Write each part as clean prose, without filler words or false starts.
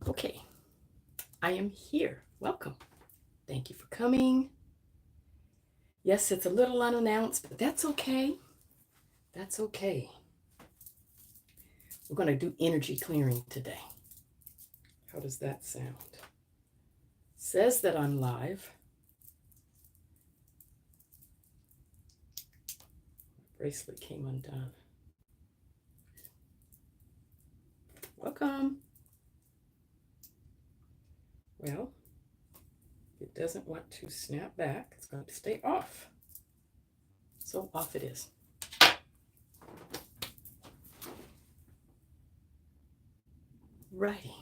Okay, I am here. Welcome. Thank you for coming. Yes, it's a little unannounced, but that's okay. That's okay. We're going to do energy clearing today. How does that sound? Says that I'm live. Bracelet came undone. Welcome. Well, it doesn't want to snap back. It's going to stay off. So off it is. Righty.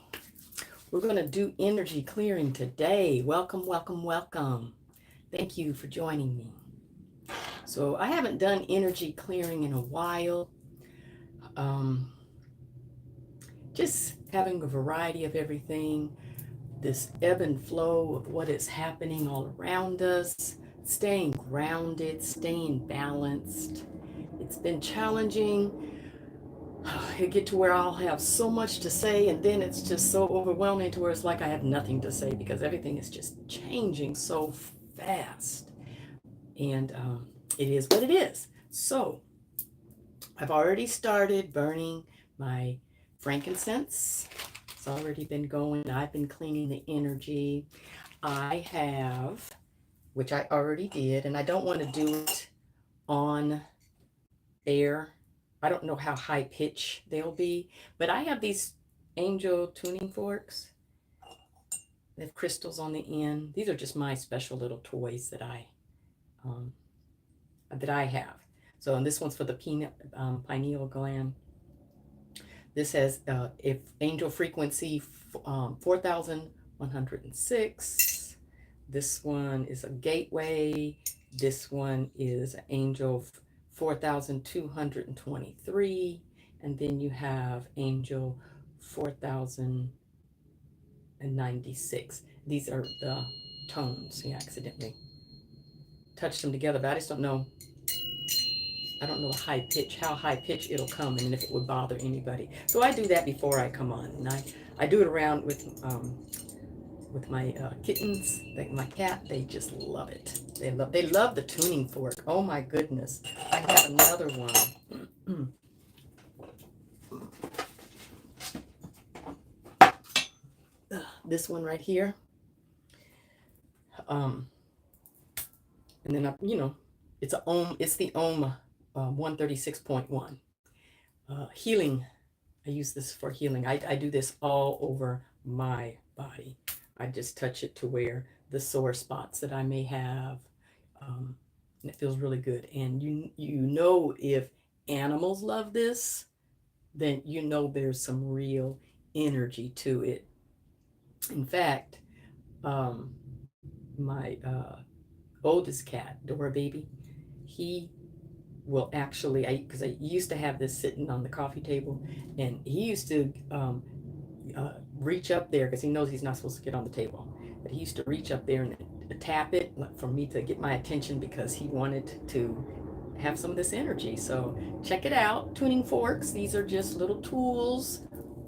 We're going to do energy clearing today. Welcome, welcome, welcome. Thank you for joining me. So I haven't done energy clearing in a while. Just having a variety of everything, this ebb and flow of what is happening all around us, staying grounded, staying balanced. It's been challenging. I get to where I'll have so much to say, and then it's just so overwhelming to where it's like I have nothing to say because everything is just changing so fast. And it is what it is. So I've already started burning my frankincense. It's already been going. I've been cleaning the energy. I have, which I already did, and I don't want to do it on air. I don't know how high pitch they'll be, but I have these angel tuning forks. They have crystals on the end. These are just my special little toys that I have. So, and this one's for the pineal gland. This has if angel frequency 4106. This one is a gateway. This one is angel 4223. And then you have angel 4096. These are the tones. Yeah, I accidentally touched them together, but I just don't know. I don't know the high pitch, how high pitch it'll come, and if it would bother anybody. So I do that before I come on, and I do it around with my kittens. My cat, they just love it. They love the tuning fork. Oh my goodness! I have another one. This one right here. And then it's a ohm. It's the ohm 136.1. Healing. I use this for healing. I do this all over my body. I just touch it to where the sore spots that I may have. And it feels really good. And you know, if animals love this, then you know there's some real energy to it. In fact, my oldest cat, Dora Baby, he will actually, because I used to have this sitting on the coffee table, and he used to reach up there because he knows he's not supposed to get on the table, but he used to reach up there and tap it for me to get my attention because he wanted to have some of this energy. So check it out, tuning forks. These are just little tools,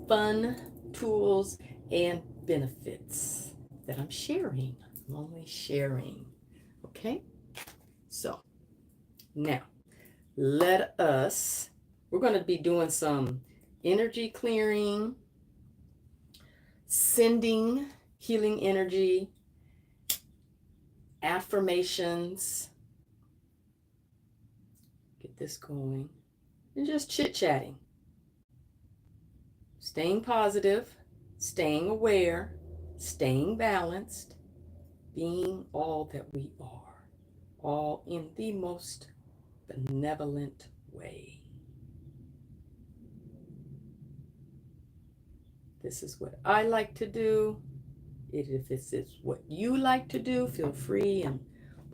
fun tools and benefits that I'm sharing. I'm only sharing. Okay, so now we're going to be doing some energy clearing, sending healing energy, affirmations. Get this going. And just chit-chatting. Staying positive, staying aware, staying balanced, being all that we are, all in the most benevolent way. This is what I like to do. If this is what you like to do, feel free and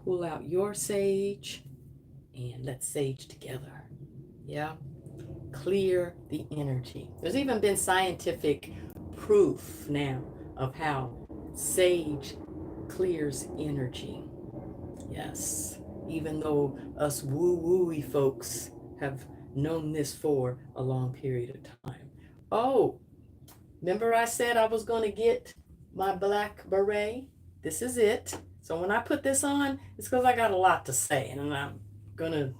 pull out your sage and let's sage together. Yeah, clear the energy. There's even been scientific proof now of how sage clears energy. Yes, even though us woo-woo-y folks have known this for a long period of time. Oh, Remember I said I was going to get my black beret? This is it. So when I put this on, it's because I got a lot to say, and I'm going to,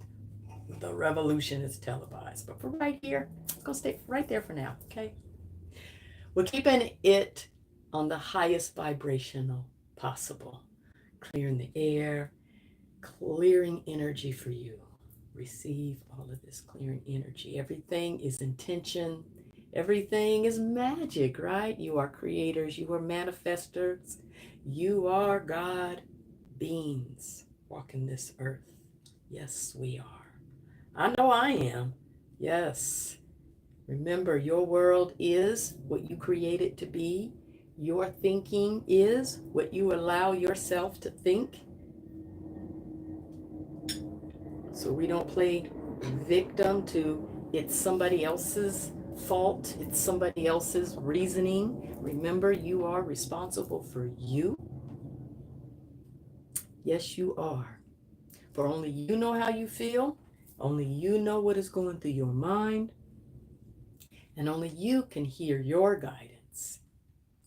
the revolution is televised. But for right here, it's going to stay right there for now, okay? We're keeping it on the highest vibrational possible. Clearing the air, clearing energy for you. Receive all of this clearing energy. Everything is intention. Everything is magic, right? You are creators. You are manifestors. You are God beings walking this earth. Yes, we are. I know I am. Yes. Remember, your world is what you create it to be. Your thinking is what you allow yourself to think. So we don't play victim to it's somebody else's fault, it's somebody else's reasoning. Remember, you are responsible for you. Yes, you are. For only you know how you feel, only you know what is going through your mind, and only you can hear your guidance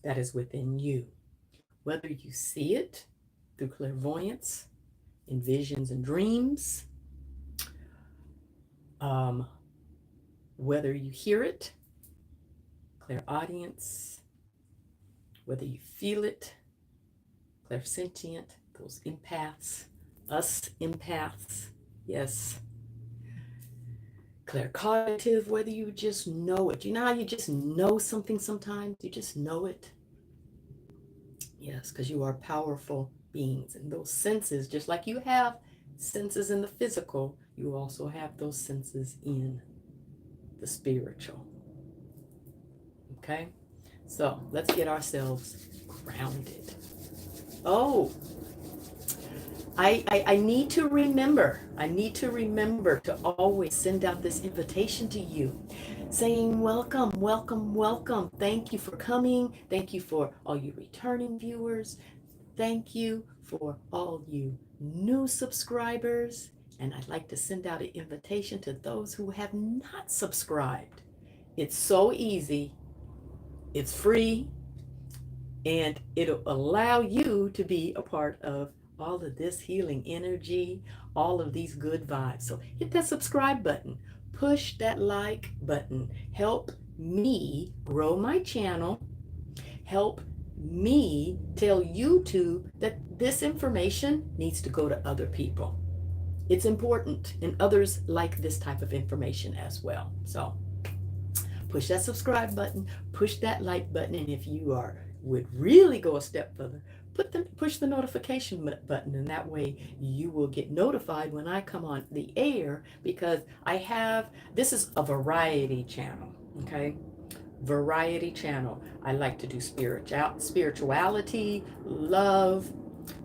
that is within you. Whether you see it through clairvoyance, in visions and dreams, whether you hear it, clairaudience, whether you feel it, clairsentient, those empaths, us empaths, yes, claircognitive, whether you just know it. You know how you just know something sometimes? You just know it. Yes, because you are powerful beings. And those senses, just like you have senses in the physical, you also have those senses in the spiritual. Okay? So let's get ourselves grounded. Oh, I need to remember. I need to remember to always send out this invitation to you saying, welcome, welcome, welcome. Thank you for coming. Thank you for all you returning viewers. Thank you for all you new subscribers. And I'd like to send out an invitation to those who have not subscribed. It's so easy. It's free. And it'll allow you to be a part of all of this healing energy, all of these good vibes. So hit that subscribe button, push that like button, help me grow my channel, help me tell YouTube that this information needs to go to other people. It's important, and others like this type of information as well. So push that subscribe button, push that like button, and if you would really go a step further, push the notification button, and that way you will get notified when I come on the air, because this is a variety channel, okay? Variety channel. I like to do spirituality, love.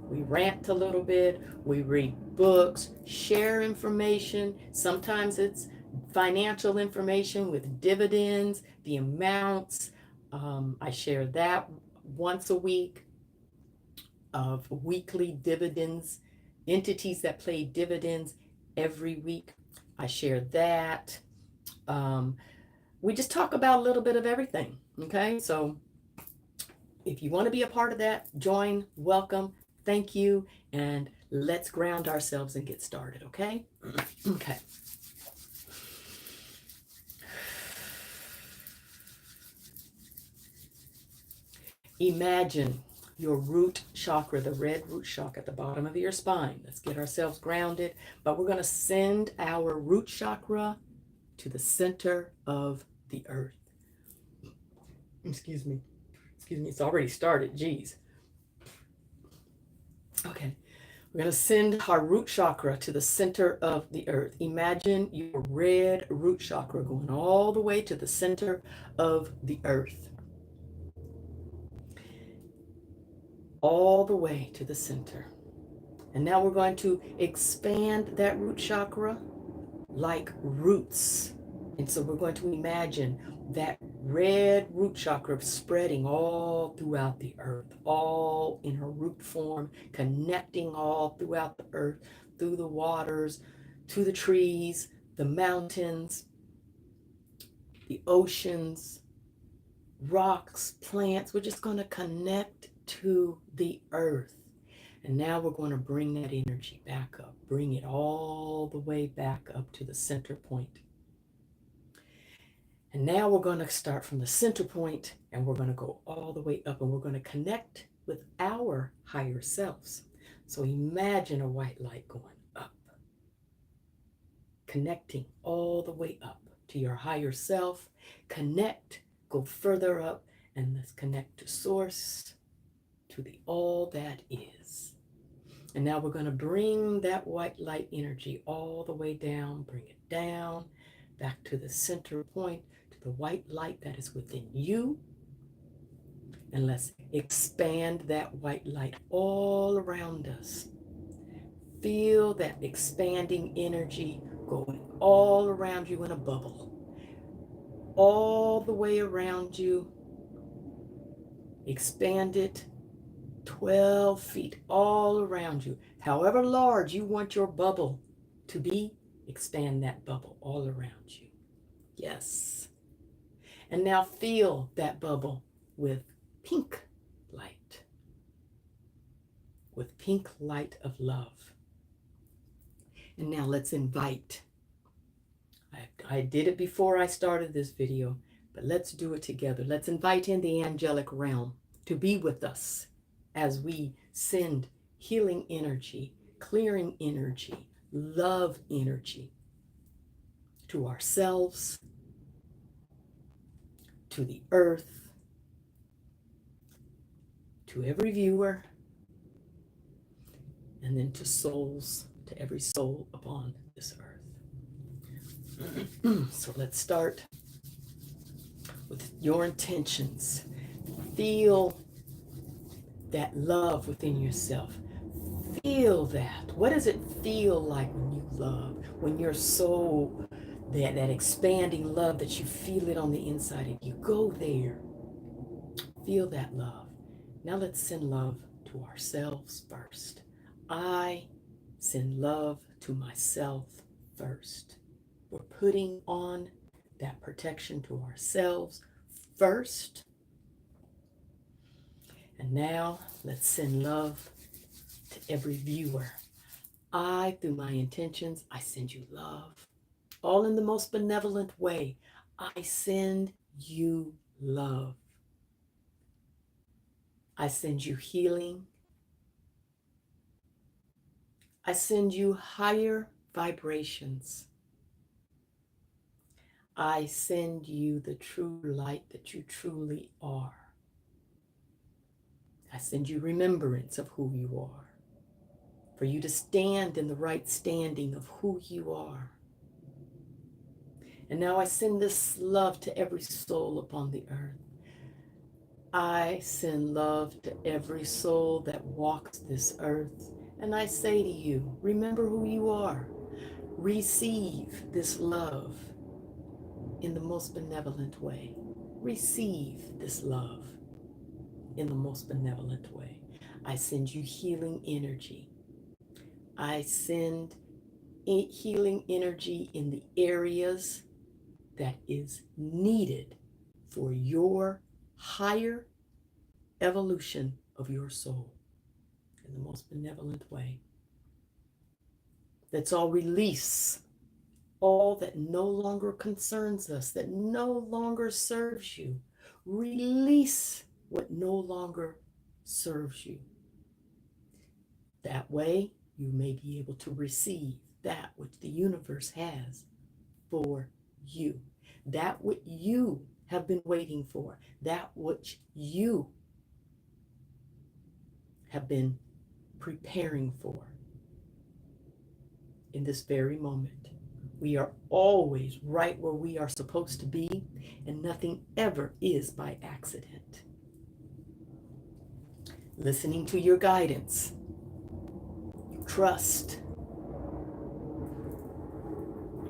We rant a little bit. We read books, share information. Sometimes it's financial information with dividends, the amounts. I share that once a week of weekly dividends, entities that play dividends every week. I share that. We just talk about a little bit of everything. Okay, so if you want to be a part of that, join, welcome, thank you, and let's ground ourselves and get started, okay? Okay. Imagine your root chakra, the red root chakra at the bottom of your spine. Let's get ourselves grounded, but we're going to send our root chakra to the center of the earth. Excuse me, it's already started, geez. Okay, we're going to send our root chakra to the center of the earth. Imagine your red root chakra going all the way to the center of the earth. All the way to the center. And now we're going to expand that root chakra like roots. And so we're going to imagine that red root chakra spreading all throughout the earth, all in her root form, connecting all throughout the earth, through the waters, to the trees, the mountains, the oceans, rocks, plants. We're just going to connect to the earth. And now we're going to bring that energy back up. Bring it all the way back up to the center point. And now we're going to start from the center point and we're going to go all the way up and we're going to connect with our higher selves. So imagine a white light going up, connecting all the way up to your higher self. Connect, go further up, and let's connect to source, to the all that is. And now we're going to bring that white light energy all the way down, bring it down, back to the center point, to the white light that is within you. And let's expand that white light all around us. Feel that expanding energy going all around you in a bubble. All the way around you. Expand it 12 feet all around you. However large you want your bubble to be, expand that bubble all around you. Yes. And now fill that bubble with pink light. With pink light of love. And now let's invite. I did it before I started this video, but let's do it together. Let's invite in the angelic realm to be with us as we send healing energy, clearing energy, love energy to ourselves, to the earth, to every viewer, and then to souls, to every soul upon this earth. So let's start with your intentions. Feel that love within yourself. Feel that. What does it feel like when you love? When your soul, that expanding love that you feel it on the inside of you. Go there. Feel that love. Now let's send love to ourselves first. I send love to myself first. We're putting on that protection to ourselves first. And now let's send love to every viewer. I, through my intentions, I send you love. All in the most benevolent way. I send you love. I send you healing. I send you higher vibrations. I send you the true light that you truly are. I send you remembrance of who you are, for you to stand in the right standing of who you are. And now I send this love to every soul upon the earth. I send love to every soul that walks this earth. And I say to you, remember who you are. Receive this love in the most benevolent way. Receive this love in the most benevolent way. I send you healing energy. I send healing energy in the areas that is needed for your higher evolution of your soul in the most benevolent way. Let's all release all that no longer concerns us, that no longer serves you. Release what no longer serves you. That way, you may be able to receive that which the universe has for you. That which you have been waiting for. That which you have been preparing for in this very moment. We are always right where we are supposed to be, and nothing ever is by accident. Listening to your guidance. Trust.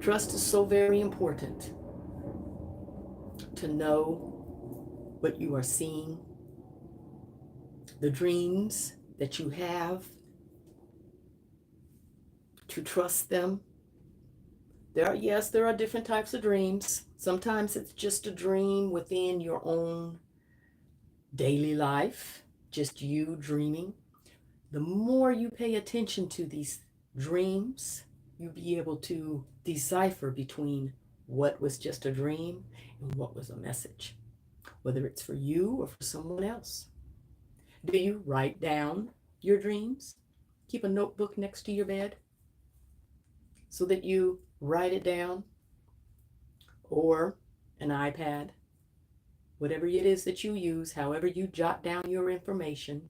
Trust is so very important to know what you are seeing, the dreams that you have, to trust them, There are different types of dreams. Sometimes it's just a dream within your own daily life, just you dreaming. The more you pay attention to these dreams, you'll be able to decipher between what was just a dream and what was a message, whether it's for you or for someone else. Do you write down your dreams? Keep a notebook next to your bed so that you write it down, or an iPad, whatever it is that you use, however you jot down your information.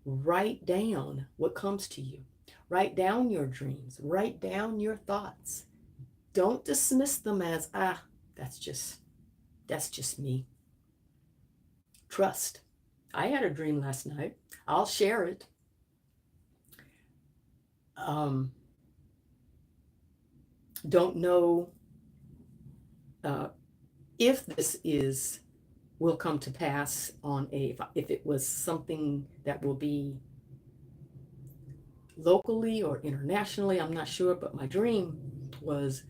Write down what comes to you. Write down your dreams. Write down your thoughts. Don't dismiss them as, that's just me. Trust. I had a dream last night. I'll share it. Don't know if this will come to pass if it was something that will be locally or internationally, I'm not sure, but my dream was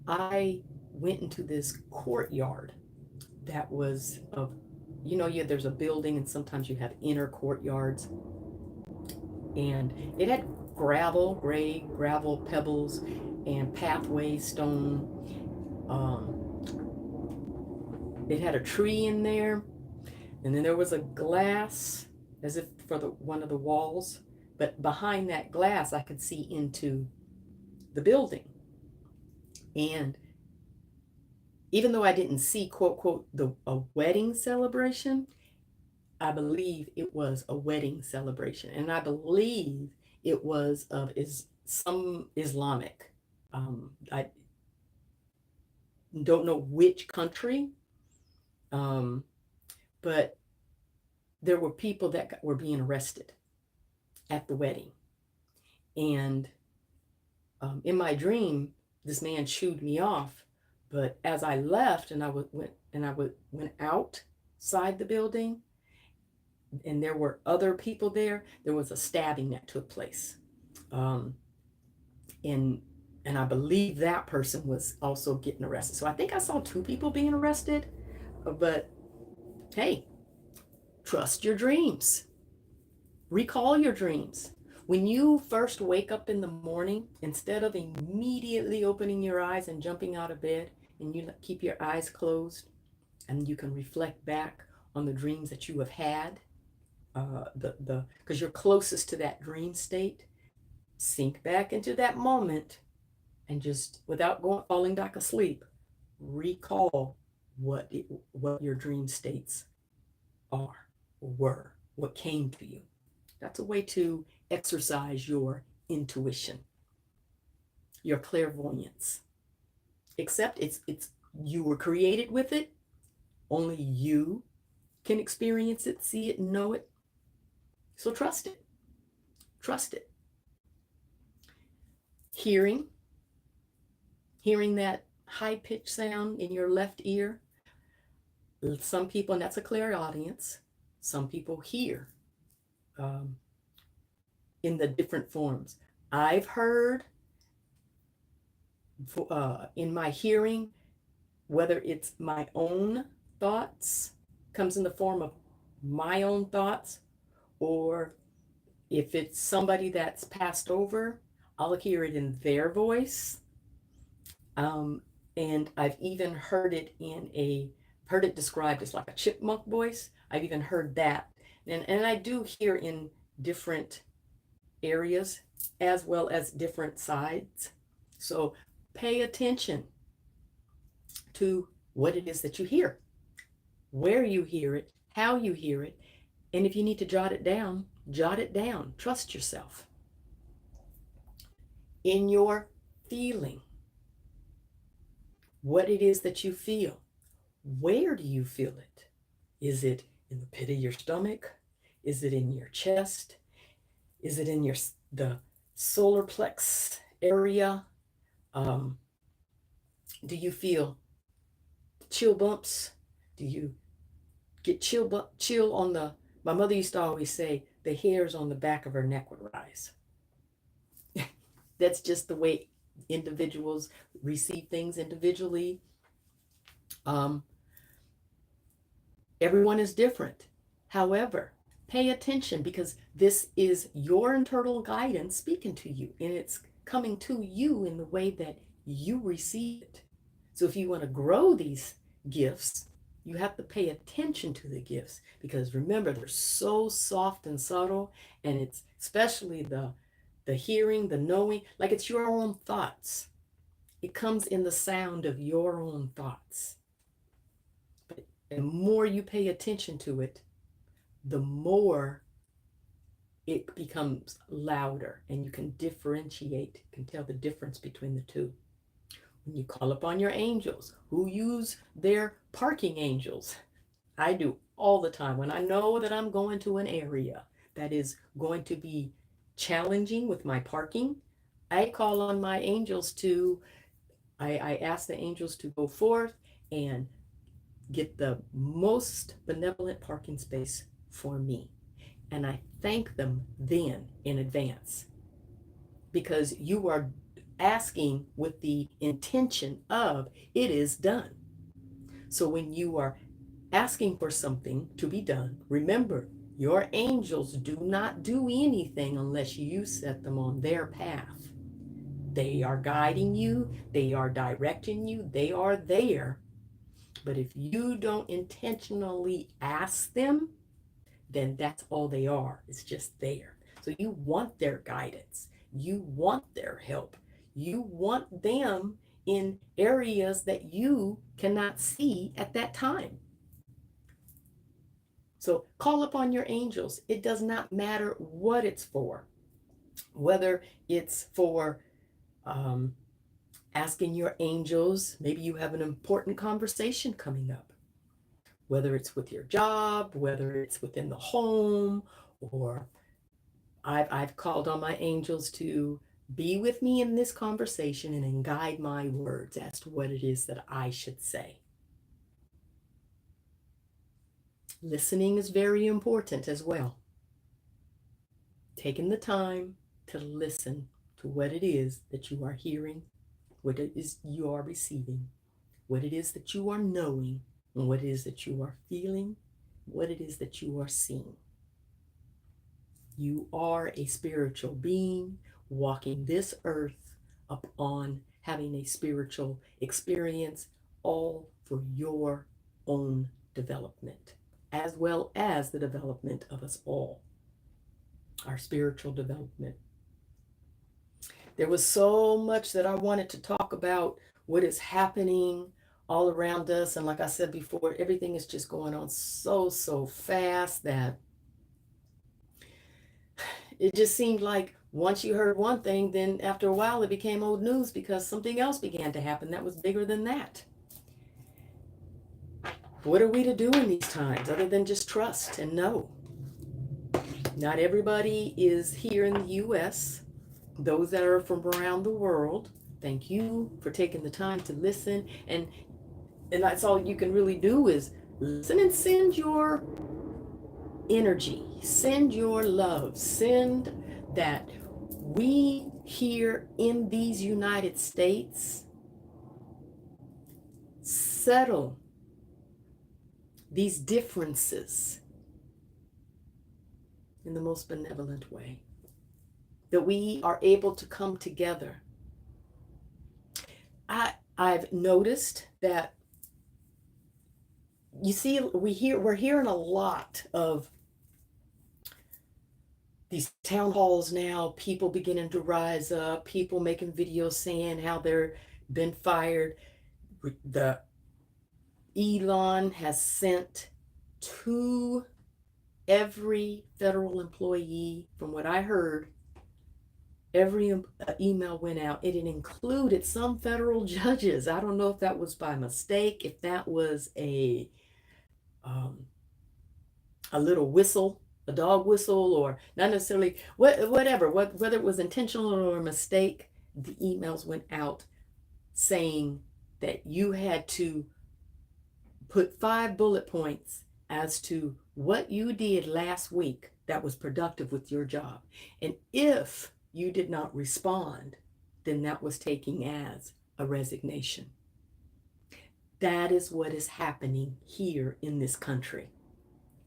I went into this courtyard that was there's a building and sometimes you have inner courtyards, and it had gray gravel pebbles and pathways, stone. It had a tree in there, and then there was a glass as if for one of the walls, but behind that glass I could see into the building. And even though I didn't see, quote, quote, a wedding celebration, I believe it was a wedding celebration. And I believe it was of some Islamic. I don't know which country, but there were people that were being arrested at the wedding. And in my dream, this man shooed me off. But as I left and I went outside the building, and there were other people there, there was a stabbing that took place. And I believe that person was also getting arrested. So I think I saw 2 people being arrested. But hey, trust your dreams. Recall your dreams. When you first wake up in the morning, instead of immediately opening your eyes and jumping out of bed, and you keep your eyes closed, and you can reflect back on the dreams that you have had, because you're closest to that dream state, sink back into that moment, and just without falling back asleep, recall what your dream states are, were, what came to you. That's a way to exercise your intuition, your clairvoyance. Except it's you were created with it. Only you can experience it, see it, and know it. So trust it. Trust it. Hearing that high-pitched sound in your left ear. Some people, and that's a clairaudience, some people hear in the different forms. I've heard in my hearing, whether it's my own thoughts, comes in the form of my own thoughts, or if it's somebody that's passed over, I'll hear it in their voice. And I've even heard it described as like a chipmunk voice. I've even heard that. And I do hear in different areas as well as different sides. So pay attention to what it is that you hear, where you hear it, how you hear it. And if you need to jot it down, jot it down. Trust yourself. In your feeling, what it is that you feel. Where do you feel it? Is it in the pit of your stomach? Is it in your chest? Is it in the solar plex area? Do you feel chill bumps? Do you get chill on my mother used to always say, the hairs on the back of her neck would rise. That's just the way individuals receive things individually. Um, Everyone is different. However, pay attention because this is your internal guidance speaking to you, and it's coming to you in the way that you receive it. So if you want to grow these gifts, you have to pay attention to the gifts because remember they're so soft and subtle, and it's especially the hearing, the knowing, like it's your own thoughts. It comes in the sound of your own thoughts. But the more you pay attention to it, the more it becomes louder and you can differentiate, can tell the difference between the two. When you call upon your angels, who use their parking angels, I do all the time. When I know that I'm going to an area that is going to be challenging with my parking, I call on my angels I ask the angels to go forth and get the most benevolent parking space for me. And I thank them then in advance because you are asking with the intention of it is done. So when you are asking for something to be done, remember your angels do not do anything unless you set them on their path. They are guiding you, they are directing you, they are there. But if you don't intentionally ask them, then that's all they are. It's just there. So you want their guidance. You want their help. You want them in areas that you cannot see at that time. So call upon your angels. It does not matter what it's for, whether it's for asking your angels, maybe you have an important conversation coming up, whether it's with your job, whether it's within the home, or I've called on my angels to be with me in this conversation and then guide my words as to what it is that I should say. Listening is very important as well. Taking the time to listen to what it is that you are hearing, what it is you are receiving, what it is that you are knowing, and what it is that you are feeling, what it is that you are seeing. You are a spiritual being walking this earth upon having a spiritual experience, all for your own development, as well as the development of us all, our spiritual development. There was so much that I wanted to talk about what is happening all around us. And like I said before, everything is just going on so fast that it just seemed like once you heard one thing, then after a while it became old news because something else began to happen that was bigger than that. What are we to do in these times other than just trust and know? Not everybody is here in the U.S. Those that are from around the world, thank you for taking the time to listen. And that's all you can really do is listen and send your energy, send your love, send that we here in these United States settle these differences in the most benevolent way, that we are able to come together. I've noticed that, you see, we're hearing a lot of these town halls now, people beginning to rise up, people making videos saying how they're been fired. The Elon has sent to every federal employee, from what I heard, every email went out. It included some federal judges. I don't know if that was by mistake, if that was a little whistle, a dog whistle, or not necessarily, whatever, whether it was intentional or a mistake. The emails went out saying that you had to put 5 bullet points as to what you did last week that was productive with your job. And if you did not respond, then that was taken as a resignation. That is what is happening here in this country.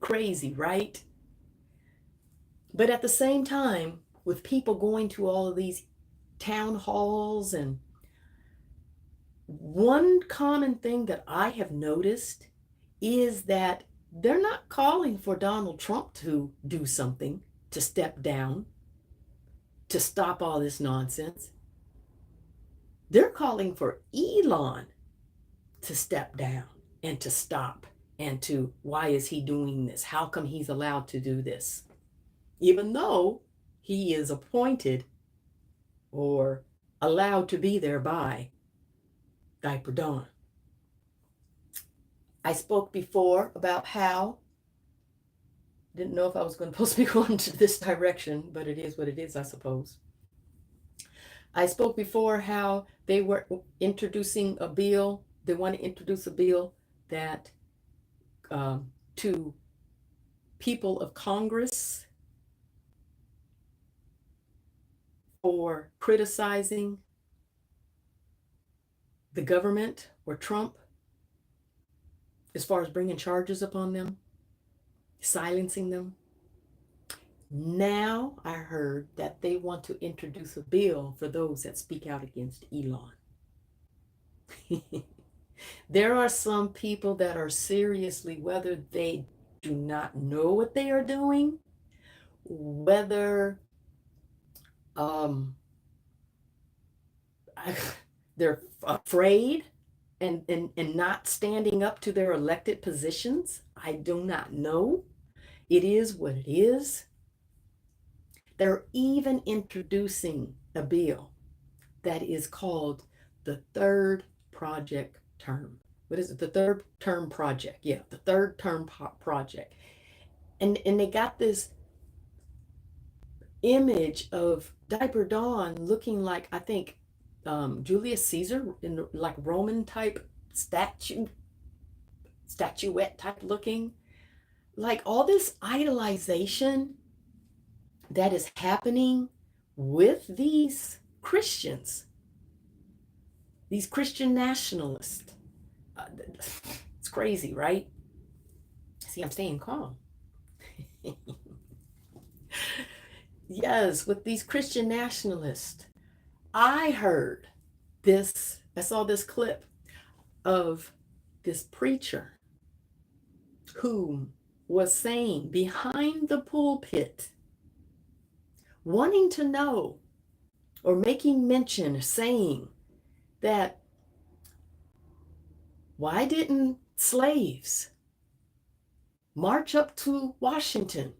Crazy, right? But at the same time, with people going to all of these town halls, and one common thing that I have noticed is that they're not calling for Donald Trump to do something, to step down, to stop all this nonsense. They're calling for Elon to step down and to stop, and to, why is he doing this? How come he's allowed to do this? Even though he is appointed or allowed to be there by Diaper Dawn. I spoke before about how, didn't know if I was going to go into this direction, but it is what it is, I suppose. I spoke before how they were introducing a bill. They want to introduce a bill that to people of Congress for criticizing the government or Trump as far as bringing charges upon them, silencing them. Now I heard that they want to introduce a bill for those that speak out against Elon. There are some people that are seriously, whether they do not know what they are doing, whether they're afraid and not standing up to their elected positions. I do not know. It is what it is. They're even introducing a bill that is called the Third Project Term. What is it? The Third Term Project. Yeah, the Third Term Project. And they got this image of Diaper Dawn looking like, I think, Julius Caesar, in like Roman type statuette type looking. Like all this idolization that is happening with these Christians, these Christian nationalists. It's crazy, right? See, I'm staying calm. Yes, with these Christian nationalists. I heard this, I saw this clip of this preacher who was saying behind the pulpit, wanting to know or making mention, saying that why didn't slaves march up to Washington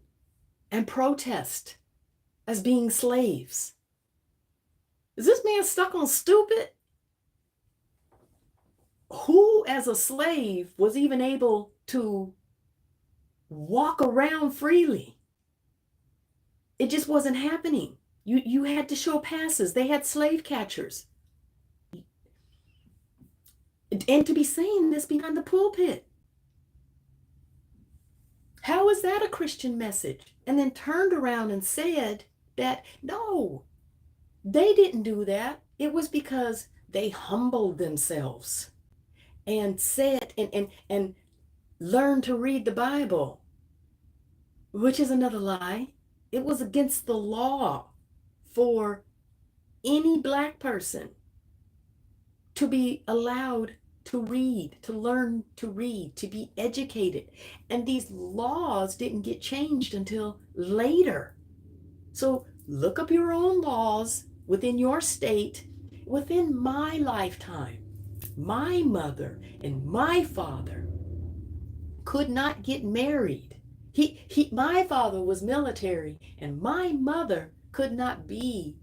and protest as being slaves? Is this man stuck on stupid? Who as a slave was even able to walk around freely? It just wasn't happening. You had to show passes. They had slave catchers. And to be saying this behind the pulpit. How is that a Christian message? And then turned around and said that, no, they didn't do that. It was because they humbled themselves and said and learned to read the Bible, which is another lie. It was against the law for any Black person to be allowed to read, to learn to read, to be educated. And these laws didn't get changed until later. So look up your own laws within your state. Within my lifetime, my mother and my father could not get married. My father was military, and my mother could not be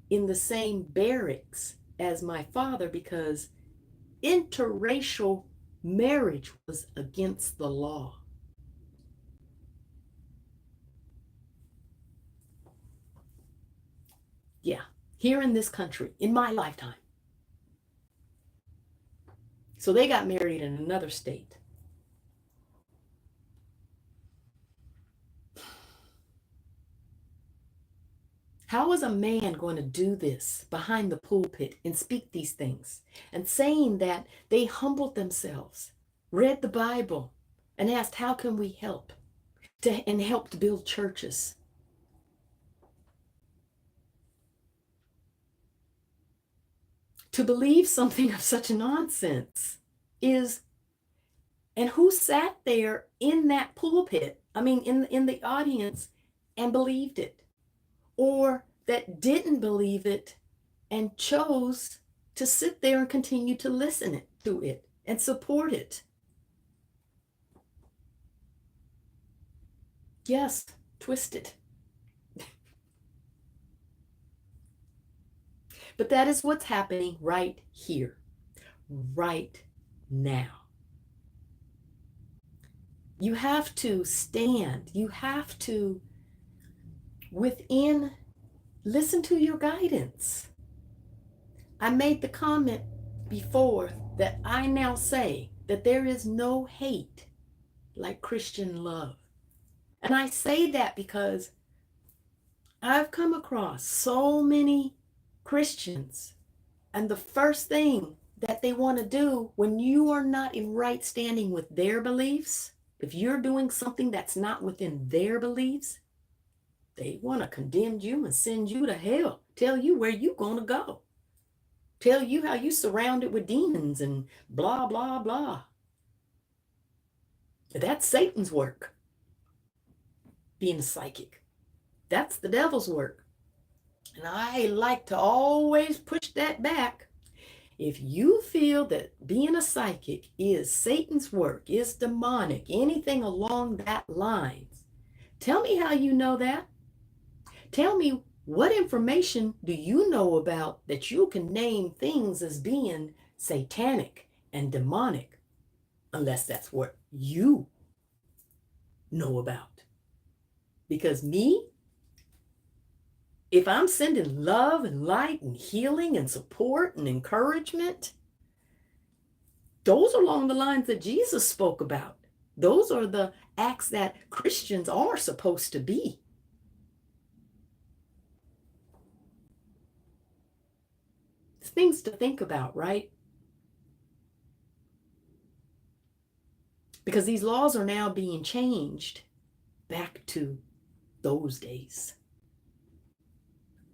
in the same barracks as my father because interracial marriage was against the law. Yeah, here in this country, in my lifetime. So they got married in another state. How How is a man going to do this behind the pulpit and speak these things and saying that they humbled themselves, read the Bible, and asked, how can we help and helped build churches? To believe something of such nonsense is, and who sat there in that pulpit, in the audience, and believed it, or that didn't believe it and chose to sit there and continue to listen to it and support it. Yes, twisted. But that is what's happening right here, right now. You have to stand. You have to, listen to your guidance. I made the comment before that I now say that there is no hate like Christian love. And I say that because I've come across so many Christians, and the first thing that they want to do when you are not in right standing with their beliefs, if you're doing something that's not within their beliefs, they want to condemn you and send you to hell, tell you where you're going to go, tell you how you're surrounded with demons and blah, blah, blah. That's Satan's work, being a psychic. That's the devil's work. And I like to always push that back. If you feel that being a psychic is Satan's work, is demonic, anything along that lines, tell me how you know that. Tell me what information do you know about that you can name things as being satanic and demonic, unless that's what you know about. Because me, if I'm sending love and light and healing and support and encouragement, those are along the lines that Jesus spoke about. Those are the acts that Christians are supposed to be. It's things to think about, right? Because these laws are now being changed back to those days.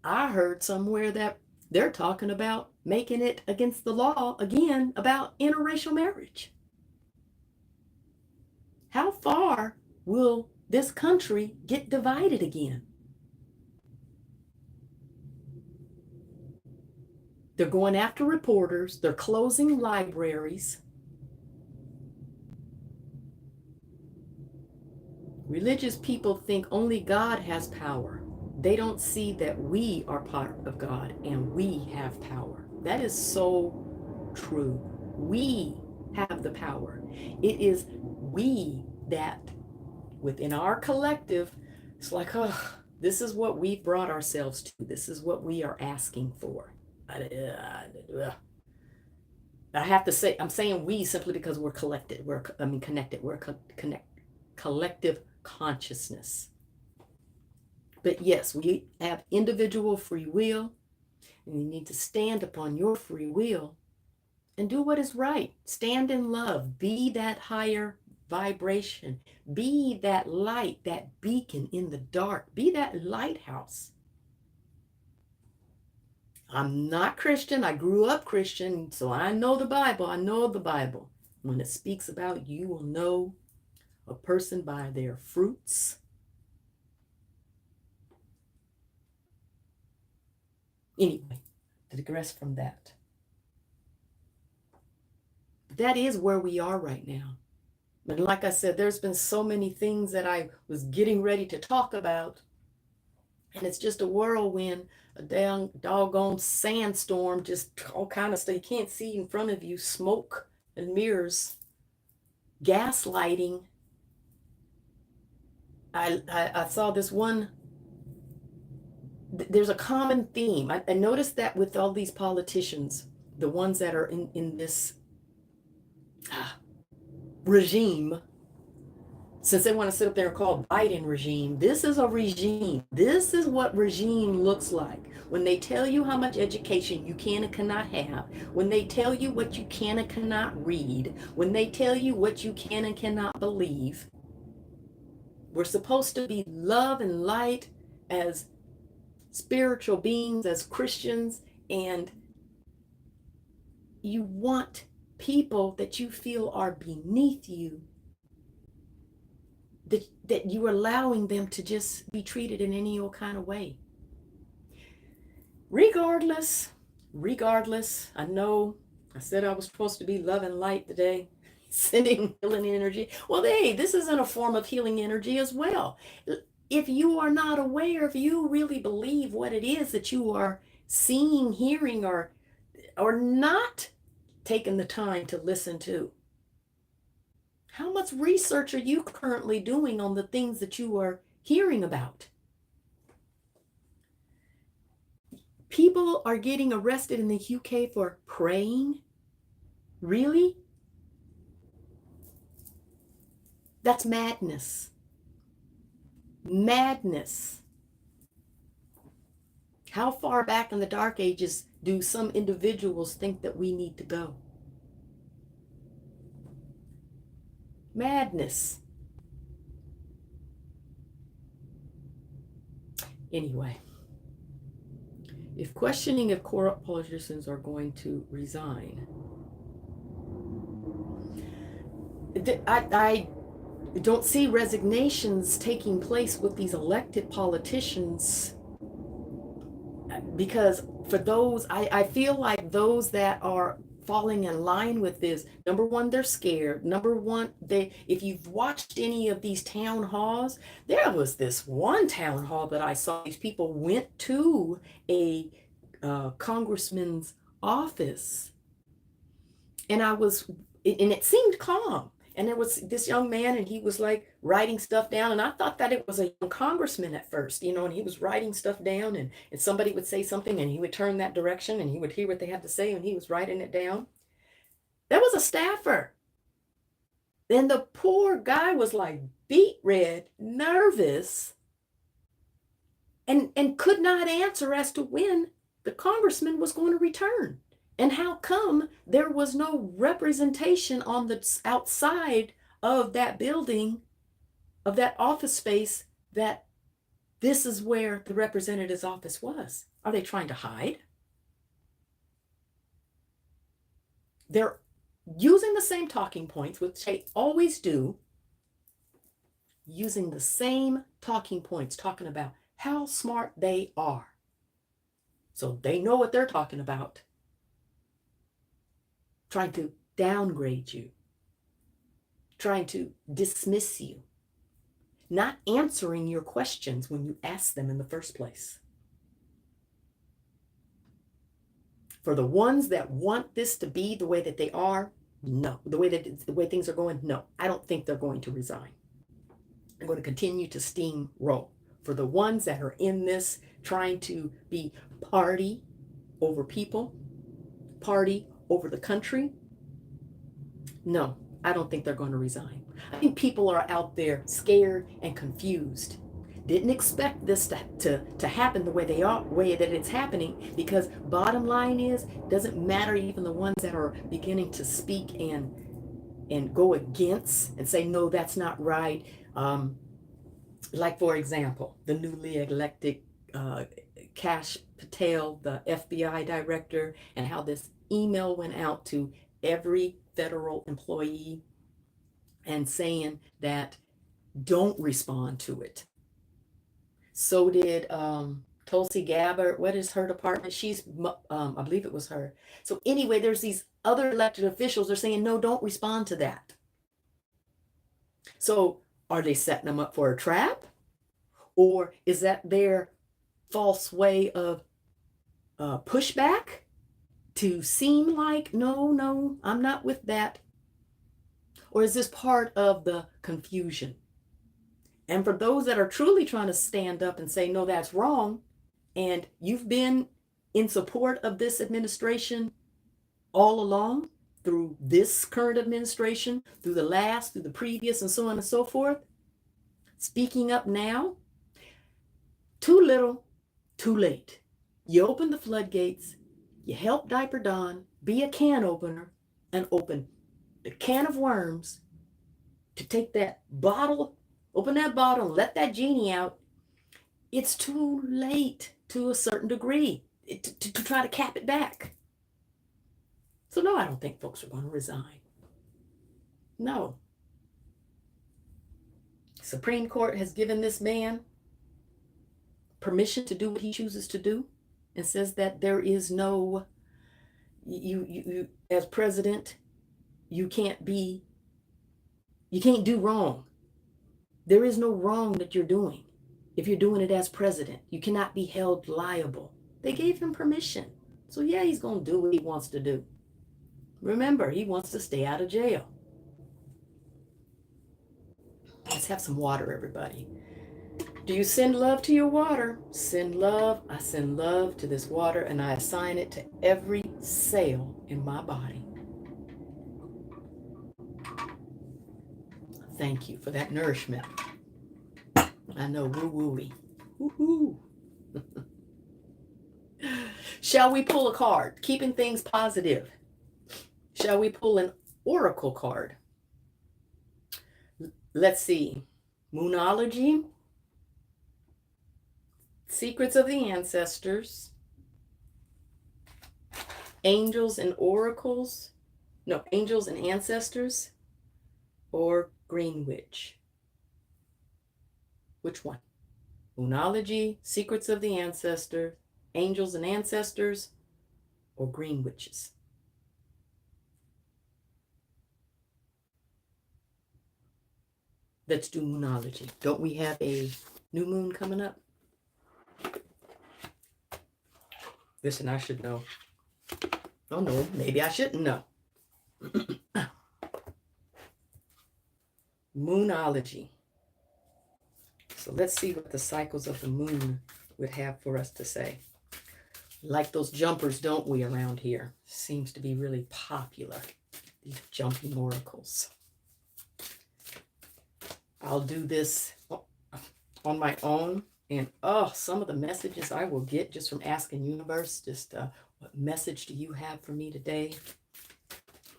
I heard somewhere that they're talking about making it against the law again about interracial marriage. How far will this country get divided again? They're going after reporters. They're closing libraries. Religious people think only God has power. They don't see that we are part of God and we have power. That is so true. We have the power. It is we that within our collective, it's like, oh, this is what we've brought ourselves to. This is what we are asking for. I have to say, I'm saying we simply because we're collected. Connected. We're collective consciousness. But yes, we have individual free will, and you need to stand upon your free will and do what is right. Stand in love. Be that higher vibration. Be that light, that beacon in the dark. Be that lighthouse. I'm not Christian. I grew up Christian, so I know the Bible. I know the Bible. When it speaks about you will know a person by their fruits. Anyway, to digress from that. That is where we are right now. And like I said, there's been so many things that I was getting ready to talk about. And it's just a whirlwind, a doggone sandstorm, just all kind of stuff. You can't see in front of you, smoke and mirrors, gaslighting. I saw this one. There's a common theme. I noticed that with all these politicians, the ones that are in this regime, since they want to sit up there and call Biden regime, this is a regime. This is what regime looks like. When they tell you how much education you can and cannot have, when they tell you what you can and cannot read, when they tell you what you can and cannot believe, we're supposed to be love and light as spiritual beings, as Christians, and you want people that you feel are beneath you, that you're allowing them to just be treated in any old kind of way. Regardless, I know I said I was supposed to be love and light today, sending healing energy. Well, hey, this isn't a form of healing energy as well. If you are not aware, if you really believe what it is that you are seeing, hearing, or not taking the time to listen to, how much research are you currently doing on the things that you are hearing about? People are getting arrested in the UK for praying? Really? That's madness. Madness. How far back in the Dark Ages do some individuals think that we need to go? Madness. Anyway, if questioning if corrupt politicians are going to resign, I don't see resignations taking place with these elected politicians, because for those, I feel like those that are falling in line with this, number one, they're scared. Number one, if you've watched any of these town halls, there was this one town hall that I saw. These people went to a congressman's office, and it seemed calm. And there was this young man, and he was like writing stuff down. And I thought that it was a young congressman at first, and he was writing stuff down, and somebody would say something and he would turn that direction and he would hear what they had to say and he was writing it down. That was a staffer. And the poor guy was like beet red, nervous, and could not answer as to when the congressman was going to return. And how come there was no representation on the outside of that building, of that office space, that this is where the representative's office was? Are they trying to hide? They're using the same talking points, which they always do, using the same talking points, talking about how smart they are. So they know what they're talking about. Trying to downgrade you, trying to dismiss you, not answering your questions when you ask them in the first place. For the ones that want this to be the way that they are, no. The way things are going, no. I don't think they're going to resign. I'm going to continue to steamroll. For the ones that are in this trying to be party over people, party over the country, no, I don't think they're going to resign. I think people are out there scared and confused. Didn't expect this to happen the way that it's happening, because bottom line is, doesn't matter, even the ones that are beginning to speak and go against and say, no, that's not right. Like, for example, the newly elected Kash Patel, the FBI director, and how this email went out to every federal employee and saying that don't respond to it. So did Tulsi Gabbard. What is her department? She's, I believe it was her. So anyway, there's these other elected officials are saying, no, don't respond to that. So are they setting them up for a trap? Or is that their false way of pushback to seem like, no, I'm not with that? Or is this part of the confusion? And for those that are truly trying to stand up and say, no, that's wrong, and you've been in support of this administration all along, through this current administration, through the last, through the previous, and so on and so forth, Speaking up now, too little, too late. You open the floodgates, you help Diaper Don be a can opener and open the can of worms to take that bottle, open that bottle and let that genie out. It's too late to a certain degree to try to cap it back. So no, I don't think folks are going to resign. No. Supreme Court has given this man permission to do what he chooses to do and says that there is no, you as president, you can't do wrong. There is no wrong that you're doing. If you're doing it as president, you cannot be held liable. They gave him permission. So yeah, he's going to do what he wants to do. Remember, he wants to stay out of jail. Let's have some water, everybody. Do you send love to your water? Send love. I send love to this water and I assign it to every cell in my body. Thank you for that nourishment. I know, woo-woo-y. Woo-hoo. Shall we pull a card? Keeping things positive. Shall we pull an oracle card? Let's see. Moonology. Secrets of the ancestors. Angels and oracles. No, angels and ancestors. Or Green Witch. Which one? Moonology, Secrets of the Ancestors, Angels and Ancestors, or Green Witches? Let's do Moonology. Don't we have a new moon coming up? Listen, I should know. Oh no, maybe I shouldn't know. Moonology. So let's see what the cycles of the moon would have for us to say. Like those jumpers, don't we, around here? Seems to be really popular, these jumping oracles. I'll do this on my own. And some of the messages I will get just from asking universe, just what message do you have for me today?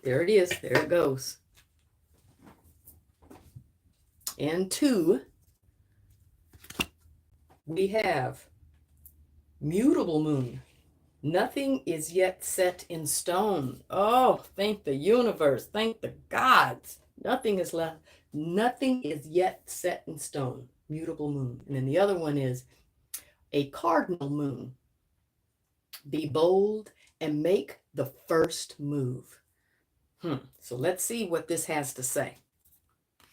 There it is. There it goes. And 2, we have mutable moon. Nothing is yet set in stone. Oh, thank the universe. Thank the gods. Nothing is left. Nothing is yet set in stone. Mutable moon. And then the other one is a cardinal moon. Be bold and make the first move. So let's see what this has to say.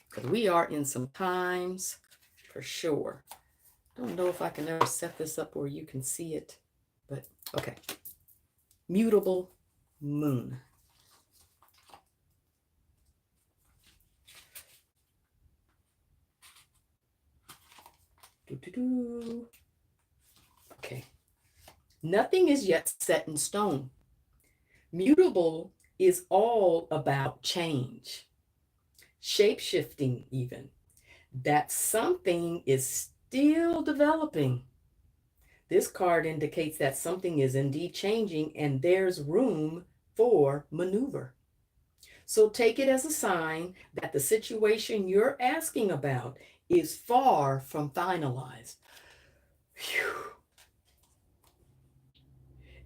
Because we are in some times for sure. Don't know if I can ever set this up where you can see it. But okay. Mutable moon. Okay. Nothing is yet set in stone. Mutable is all about change, shape-shifting even. That something is still developing. This card indicates that something is indeed changing and there's room for maneuver. So take it as a sign that the situation you're asking about is far from finalized. Whew.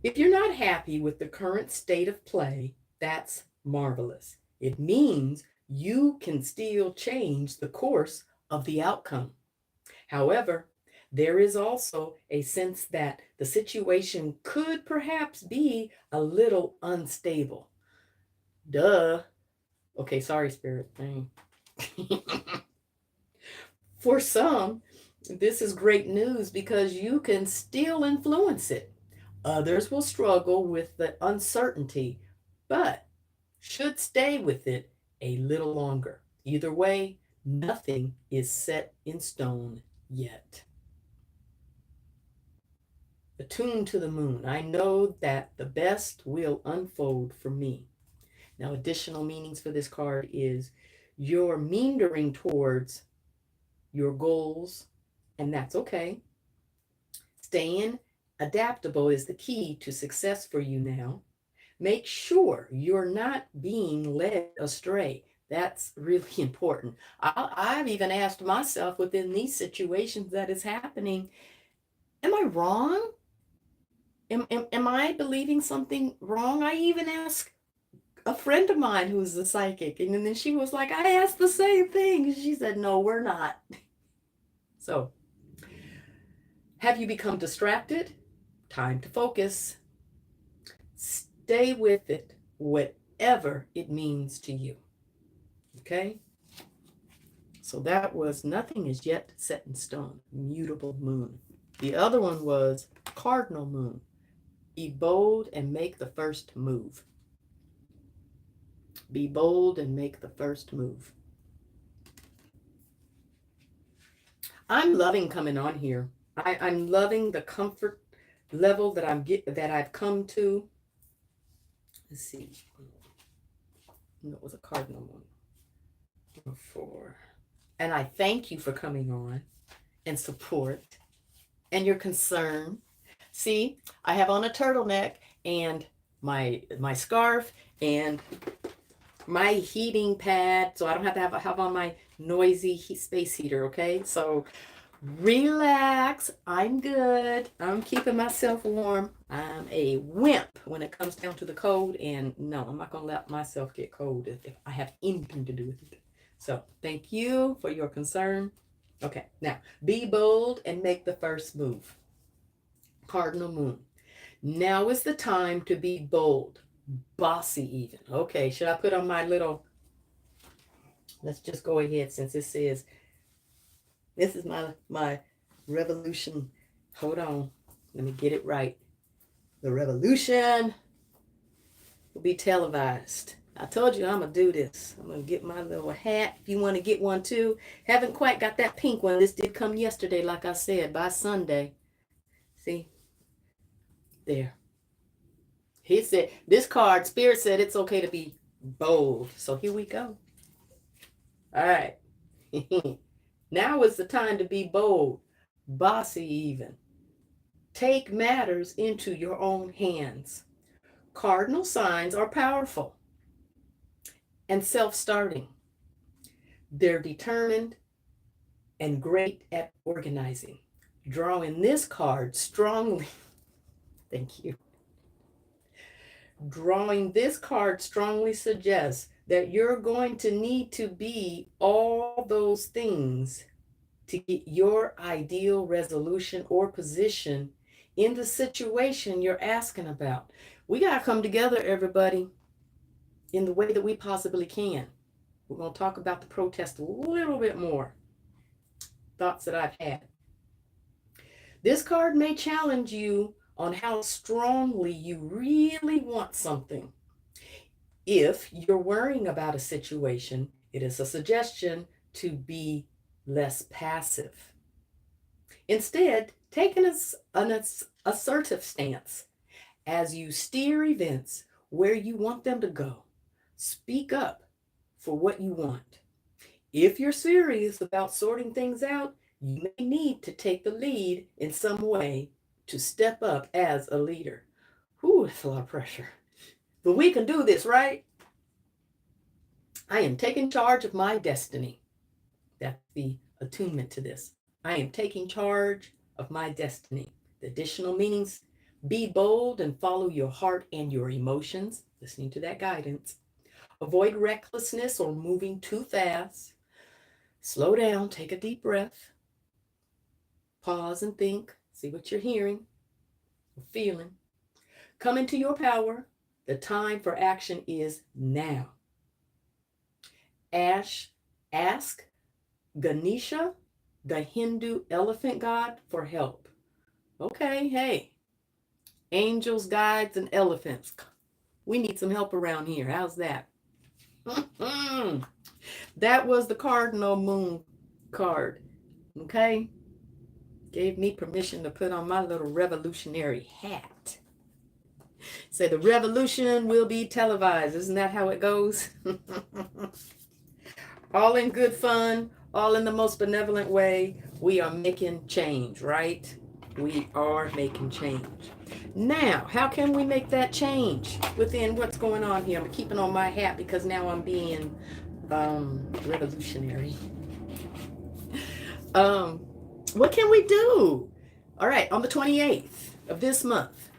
If you're not happy with the current state of play, that's marvelous. It means you can still change the course of the outcome. However, there is also a sense that the situation could perhaps be a little unstable. Duh. Okay, sorry, Spirit. For some, this is great news because you can still influence it. Others will struggle with the uncertainty, but should stay with it a little longer. Either way, nothing is set in stone yet. Attuned to the moon. I know that the best will unfold for me. Now, additional meanings for this card is you're meandering towards your goals, and that's okay. Staying adaptable is the key to success for you now. Make sure you're not being led astray. That's really important. I've even asked myself within these situations that is happening, am I wrong? Am I believing something wrong? I even asked a friend of mine who's a psychic, and then she was like, I asked the same thing. She said, no, we're not. So, have you become distracted? Time to focus. Stay with it, whatever it means to you. Okay? So that was nothing is yet set in stone, mutable moon. The other one was cardinal moon. Be bold and make the first move. Be bold and make the first move. I'm loving coming on here. I'm loving the comfort level that I've come to. Let's see. No, it was a cardinal one. 4. And I thank you for coming on and support and your concern. See, I have on a turtleneck and my scarf and my heating pad, so I don't have to have on my noisy space heater, okay? So relax. I'm good. I'm keeping myself warm. I'm a wimp when it comes down to the cold, and no, I'm not going to let myself get cold if I have anything to do with it. So thank you for your concern. Okay, now be bold and make the first move. Cardinal moon. Now is the time to be bold, bossy even. Okay, should I put on my little, let's just go ahead since it says, this is my revolution. Hold on, let me get it right. The revolution will be televised. I told you I'm going to do this. I'm going to get my little hat. If you want to get one too. Haven't quite got that pink one. This did come yesterday, like I said, by Sunday. See? There. He said, this card, Spirit said it's okay to be bold. So here we go. All right. Now is the time to be bold, bossy even. Take matters into your own hands. Cardinal signs are powerful and self-starting. They're determined and great at organizing. Drawing this card strongly, thank you. Drawing this card strongly suggests that you're going to need to be all those things to get your ideal resolution or position in the situation you're asking about. We got to come together, everybody, in the way that we possibly can. We're going to talk about the protest a little bit more. Thoughts that I've had. This card may challenge you on how strongly you really want something. If you're worrying about a situation, it is a suggestion to be less passive. Instead, take an assertive stance as you steer events where you want them to go. Speak up for what you want. If you're serious about sorting things out, you may need to take the lead in some way to step up as a leader. Whew, that's a lot of pressure. But we can do this, right? I am taking charge of my destiny. That's the attunement to this. I am taking charge of my destiny. The additional meanings: be bold and follow your heart and your emotions, listening to that guidance. Avoid recklessness or moving too fast. Slow down, take a deep breath. Pause and think, see what you're hearing or feeling. Come into your power. The time for action is now. Ask Ganesha, the Hindu elephant god, for help. Okay, hey, angels, guides, and elephants. We need some help around here. How's that? That was the cardinal moon card. Okay? Gave me permission to put on my little revolutionary hat. Say the revolution will be televised. Isn't that how it goes? All in good fun, all in the most benevolent way. We are making change, right? We are making change. Now, how can we make that change within what's going on here? I'm keeping on my hat because now I'm being revolutionary. Um, what can we do? All right, on the 28th of this month,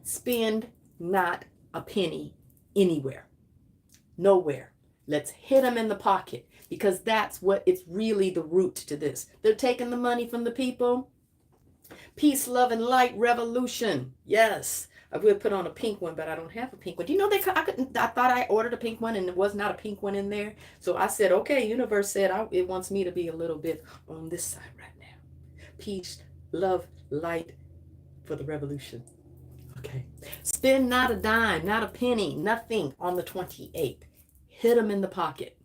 spend not a penny anywhere, nowhere. Let's hit them in the pocket because that's what it's really the root to this. They're taking the money from the people. Peace, love, and light revolution. Yes. I would put on a pink one, but I don't have a pink one. Do you know I thought I ordered a pink one and there was not a pink one in there. So I said, okay, universe said it wants me to be a little bit on this side right now. Peace, love, light for the revolution. Okay. Spend not a dime, not a penny, nothing on the 28th. Hit them in the pocket.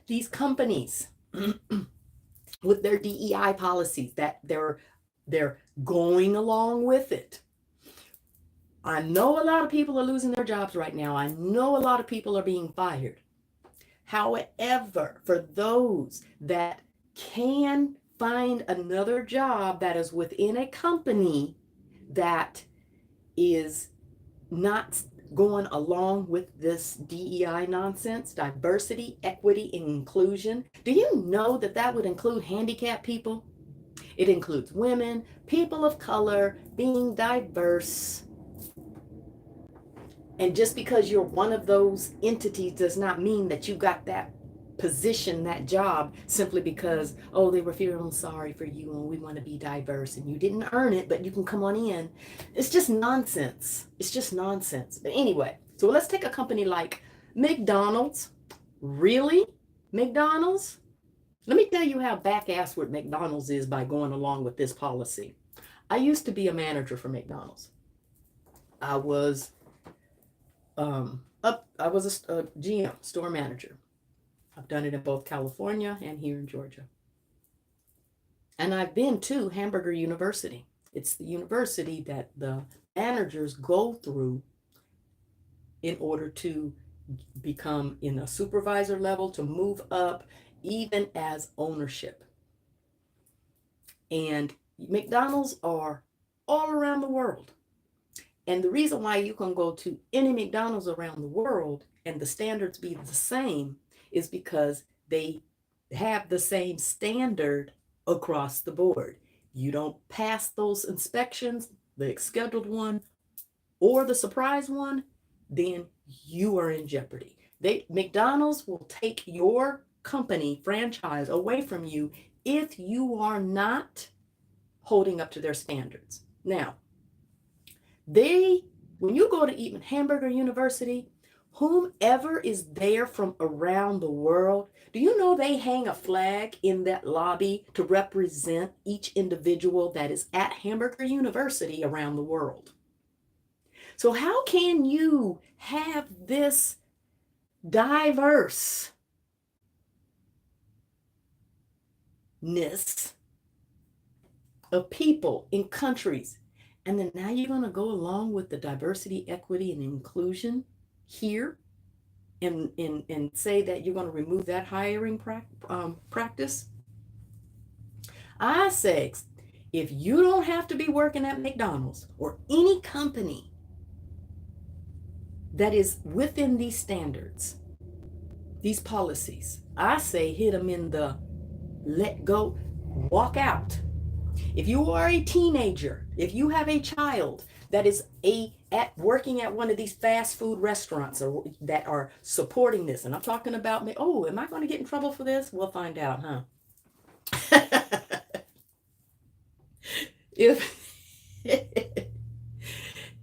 These companies with their DEI policies that they're going along with it. I know a lot of people are losing their jobs right now. I know a lot of people are being fired. However, for those that can find another job that is within a company that is not going along with this DEI nonsense, diversity, equity, and inclusion. Do you know that that would include handicapped people? It includes women, people of color, being diverse. And just because you're one of those entities does not mean that you got that position, that job, simply because, oh, they were feeling sorry for you and we want to be diverse and you didn't earn it, but you can come on in. It's just nonsense. It's just nonsense. But anyway, so let's take a company like McDonald's. Really? McDonald's? Let me tell you how back-assward McDonald's is by going along with this policy. I used to be a manager for McDonald's. I was I was a GM, store manager. I've done it in both California and here in Georgia. And I've been to Hamburger University. It's the university that the managers go through in order to become in a supervisor level, to move up, even as ownership. And McDonald's are all around the world. And the reason why you can go to any McDonald's around the world and the standards be the same is because they have the same standard across the board. You don't pass those inspections, the scheduled one or the surprise one, then you are in jeopardy. McDonald's will take your company franchise away from you if you are not holding up to their standards. Now, when you go to even Hamburger University, whomever is there from around the world, do you know they hang a flag in that lobby to represent each individual that is at Hamburger University around the world? So how can you have this diverseness of people in countries, and then now you're going to go along with the diversity, equity, and inclusion here and say that you're going to remove that hiring practice? I say, if you don't have to be working at McDonald's or any company that is within these standards, these policies, I say hit them in the let go, walk out. If you are a teenager, if you have a child that is working at one of these fast food restaurants or that are supporting this, and I'm talking about me, oh, am I going to get in trouble for this? We'll find out, huh? if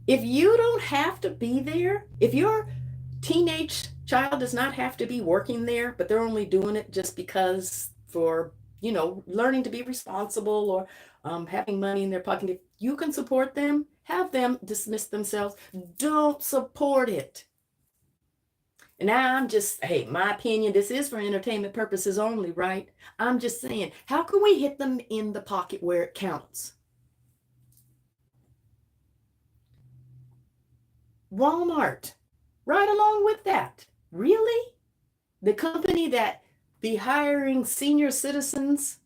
if you don't have to be there, if your teenage child does not have to be working there, but they're only doing it just because for learning to be responsible or having money in their pocket. If you can support them, have them dismiss themselves. Don't support it. And now hey, my opinion, this is for entertainment purposes only, right? I'm just saying, how can we hit them in the pocket where it counts? Walmart, right along with that. Really? The company that be hiring senior citizens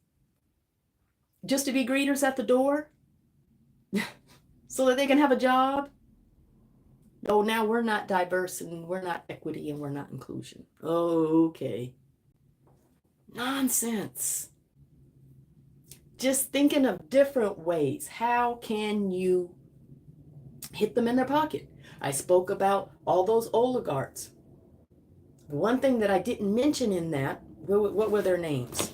just to be greeters at the door so that they can have a job. Oh, now we're not diverse and we're not equity and we're not inclusion. Okay. Nonsense. Just thinking of different ways. How can you hit them in their pocket? I spoke about all those oligarchs. The one thing that I didn't mention in that, what were their names?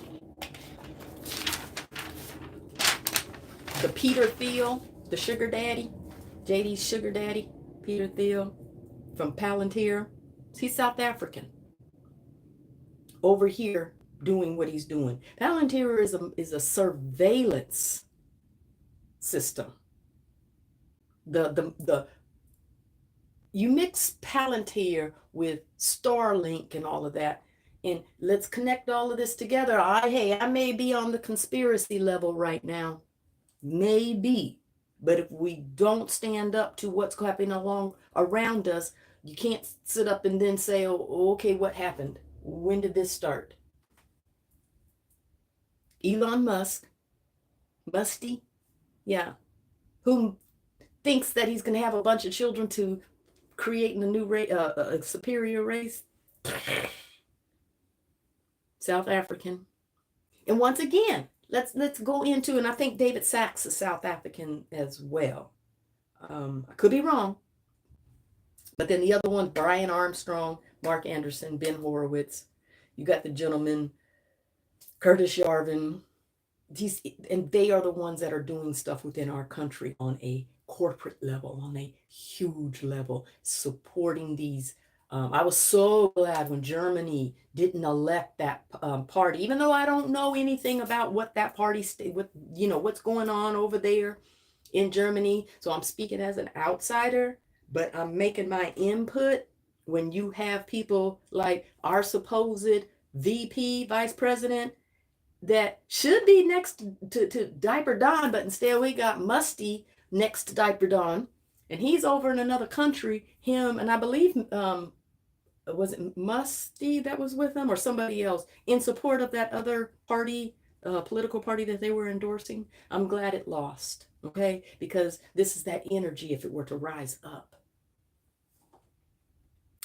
The Peter Thiel, the sugar daddy, JD's sugar daddy, Peter Thiel from Palantir. He's South African. Over here doing what he's doing. Palantir is a surveillance system. You mix Palantir with Starlink and all of that, and let's connect all of this together. I may be on the conspiracy level right now. Maybe. But if we don't stand up to what's happening around us, you can't sit up and then say, oh, okay, what happened? When did this start? Elon Musk, Musty, yeah, who thinks that he's going to have a bunch of children to creating a new race, a superior race. South African. And once again, let's go into, and I think David Sachs is South African as well. I could be wrong. But then the other one, Brian Armstrong, Mark Anderson, Ben Horowitz. You got the gentleman, Curtis Yarvin. And they are the ones that are doing stuff within our country on a corporate level, on a huge level, supporting these. I was so glad when Germany didn't elect that party, even though I don't know anything about what that party, what's going on over there in Germany. So I'm speaking as an outsider, but I'm making my input. When you have people like our supposed VP, vice president, that should be next to Diaper Don, but instead we got Musty next to Diaper Don, and he's over in another country. Him and I believe was it Musty that was with him or somebody else in support of that other party, political party that they were endorsing. I'm glad it lost, okay? Because this is that energy if it were to rise up.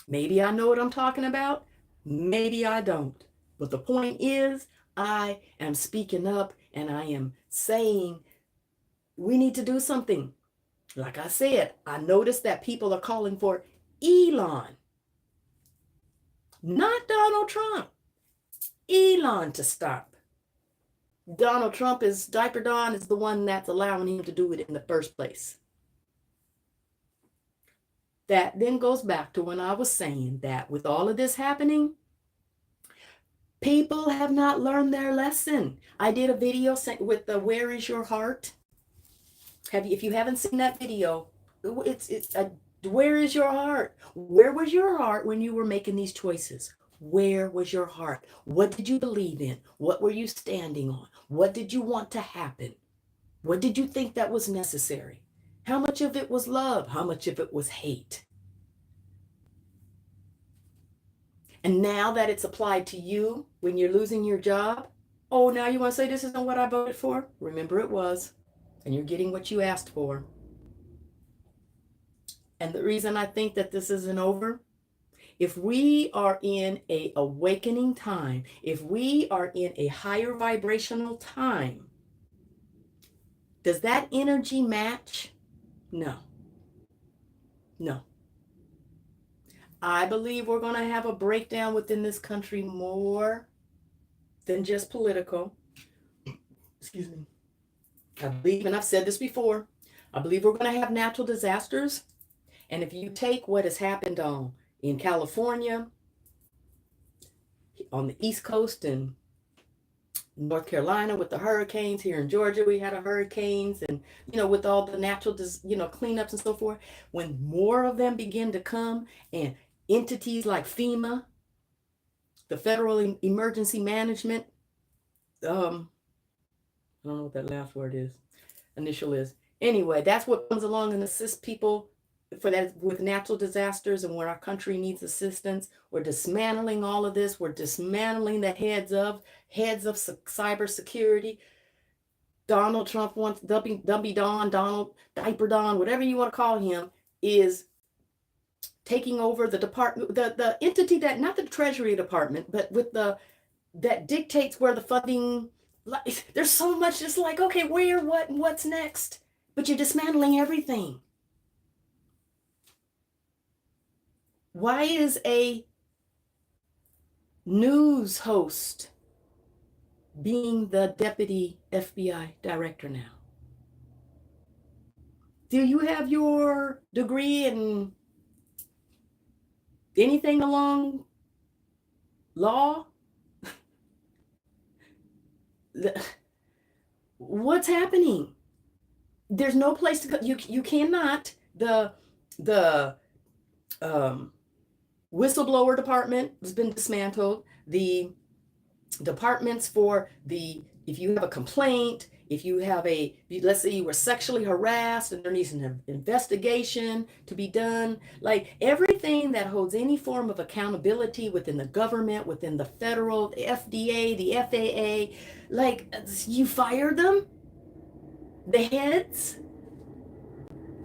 Maybe I know what I'm talking about. Maybe I don't. But the point is, I am speaking up and I am saying we need to do something. Like I said, I noticed that people are calling for Elon, not Donald Trump. Elon to stop. Donald Trump is, Diaper Don is the one that's allowing him to do it in the first place. That then goes back to when I was saying that with all of this happening, people have not learned their lesson. I did a video with the Where Is Your Heart? If you haven't seen that video, where is your heart? Where was your heart when you were making these choices? Where was your heart? What did you believe in? What were you standing on? What did you want to happen? What did you think that was necessary? How much of it was love? How much of it was hate? And now that it's applied to you when you're losing your job, oh, now you want to say this isn't what I voted for? Remember it was. And you're getting what you asked for. And the reason I think that this isn't over, if we are in a awakening time, if we are in a higher vibrational time, does that energy match? No. No. I believe we're going to have a breakdown within this country more than just political. Excuse me. I believe, and I've said this before, I believe we're going to have natural disasters. And if you take what has happened in California, on the East Coast, and North Carolina with the hurricanes, here in Georgia we had hurricanes, and with all the natural cleanups and so forth, when more of them begin to come, and entities like FEMA, the Federal Emergency Management, I don't know what that last word is, initial is. Anyway, that's what comes along and assists people for that with natural disasters and where our country needs assistance. We're dismantling all of this. We're dismantling the heads of cybersecurity. Donald Trump wants Dumpy Don, Donald Diaper Don, whatever you want to call him, is taking over the department, the entity that, not the Treasury Department, but with the that dictates where the funding. There's so much. It's like, okay, where, what, and what's next? But you're dismantling everything. Why is a news host being the deputy FBI director now? Do you have your degree in anything along law? What's happening? There's no place to go. You cannot. The whistleblower department has been dismantled. The departments for if you have a complaint, if you have let's say you were sexually harassed and there needs an investigation to be done, like everything that holds any form of accountability within the government, within the federal, the FDA, the FAA, like you fired them, the heads.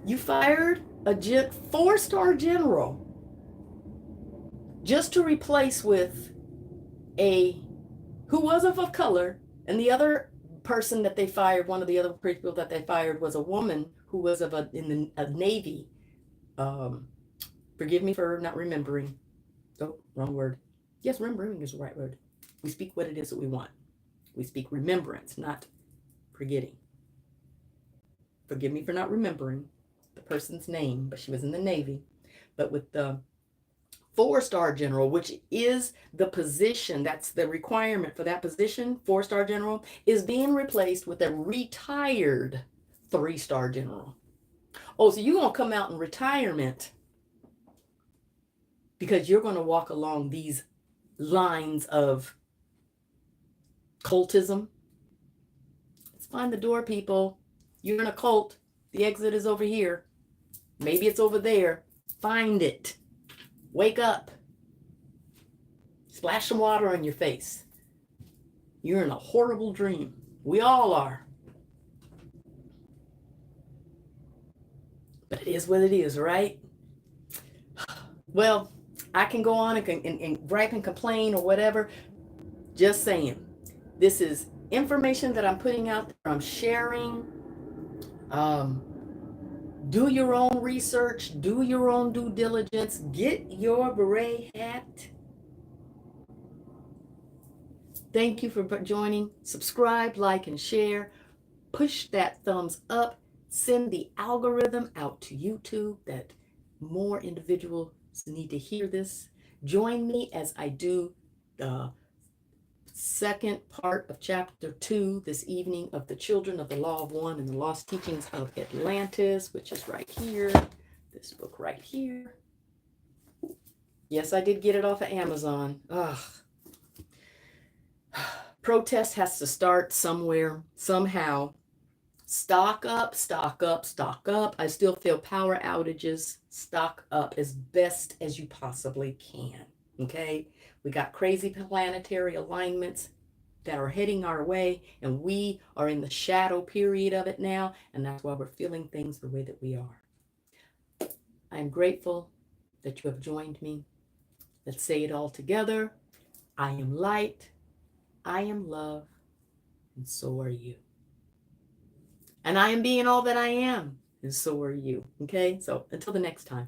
You fired a 4-star general just to replace with who was of color, and the other person that they fired, one of the other people that they fired was a woman who was in the Navy. Forgive me for not remembering. Oh, wrong word. Yes, remembering is the right word. We speak what it is that we want. We speak remembrance, not forgetting. Forgive me for not remembering the person's name, but she was in the Navy. But with the 4-star general, which is the position, that's the requirement for that position, 4-star general, is being replaced with a retired 3-star general. Oh, so you're going to come out in retirement because you're going to walk along these lines of cultism? Let's find the door, people. You're in a cult. The exit is over here. Maybe it's over there. Find it. Wake up. Splash some water on your face. You're in a horrible dream. We all are. But it is what it is, right? Well, I can go on and gripe and complain or whatever. Just saying. This is information that I'm putting out there. I'm sharing. Do your own research. Do your own due diligence. Get your beret hat. Thank you for joining. Subscribe, like, and share. Push that thumbs up. Send the algorithm out to YouTube that more individuals need to hear this. Join me as I do the second part of chapter 2 this evening of the Children of the Law of One and the Lost Teachings of Atlantis, which is right here. This book right here. Yes, I did get it off of Amazon. Ugh. Protest has to start somewhere, somehow. Stock up, stock up, stock up. I still feel power outages. Stock up as best as you possibly can. Okay? We got crazy planetary alignments that are heading our way, and we are in the shadow period of it now, and that's why we're feeling things the way that we are. I'm grateful that you have joined me. Let's say it all together. I am light, I am love, and so are you. And I am being all that I am, and so are you. Okay? So until the next time.